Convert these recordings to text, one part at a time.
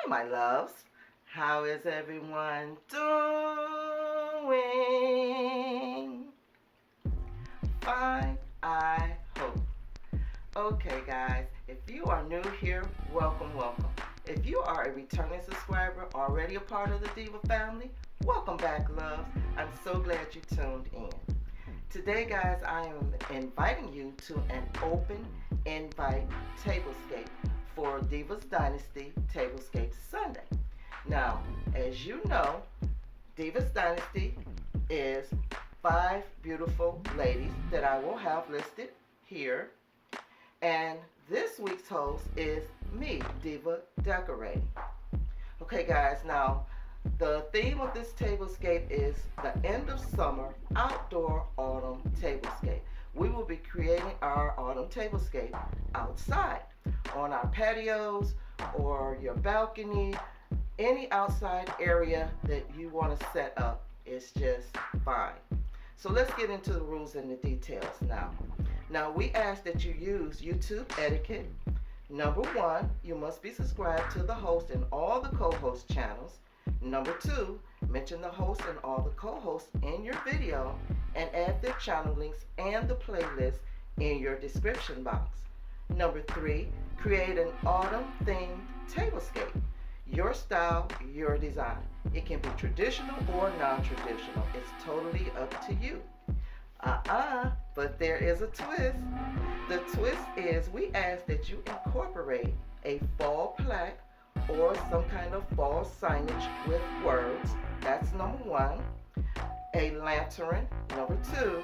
my loves. How is everyone doing? Fine, I hope. Okay, guys, if you are new here, welcome, welcome. If you are a returning subscriber, already a part of the Diva family, welcome back, loves. I'm so glad you tuned in. Today, guys, I am inviting you to an open invite tablescape for Diva Dynasty Tablescape Sunday. Now, as you know, Diva Dynasty is 5 beautiful ladies that I will have listed here. And this week's host is me, Diva Decorating. Okay, guys, now the theme of this tablescape is the end of summer outdoor autumn tablescape. We will be creating our autumn tablescape outside, on our patios or your balcony, any outside area that you want to set up is just fine. So let's get into the rules and the details now. Now, we ask that you use YouTube etiquette. Number 1, you must be subscribed to the host and all the co-host channels. Number 2, mention the host and all the co-hosts in your video and add their channel links and the playlist in your description box. Number 3, create an autumn themed tablescape. Your style, your design. It can be traditional or non-traditional. It's totally up to you. But there is a twist. The twist is we ask that you incorporate a fall plaque or some kind of fall signage with words. That's number 1. A lantern, number 2,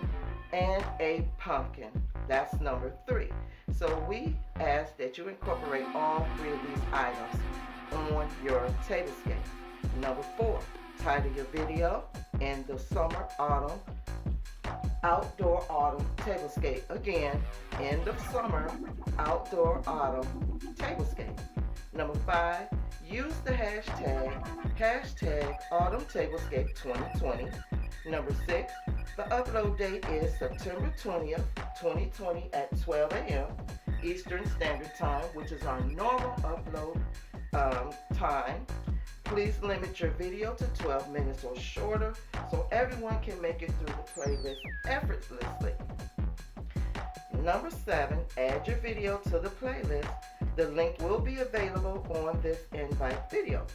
and a pumpkin. That's number 3. So we ask that you incorporate all 3 of these items on your tablescape. Number 4, title your video in the Summer Outdoor Autumn Tablescape. Again, end of summer outdoor autumn tablescape. Number 5, use the hashtag Autumn Tablescape 2020. Number 6, the upload date is September 20th, 2020 at 12 a.m. Eastern Standard Time, which is our normal upload time. Please limit your video to 12 minutes or shorter so everyone can make it through the playlist effortlessly. Number 7, add your video to the playlist. The link will be available on this invite video.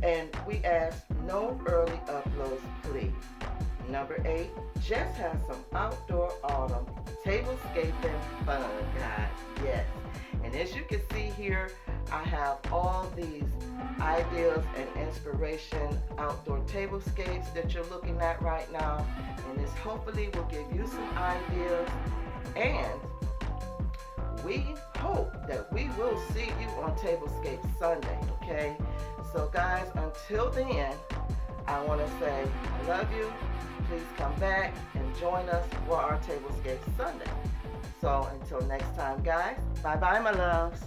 And we ask no early uploads, please. Number 8, just have some outdoor autumn tablescaping fun, guys. Yes. And as you can see here, I have all these ideas and inspiration outdoor tablescapes that you're looking at right now. And this hopefully will give you some ideas. And we hope that we will see you on Tablescape Sunday, okay? So guys, until then, I want to say I love you. Please come back and join us for our Tablescape Sunday. So until next time, guys, bye-bye, my loves.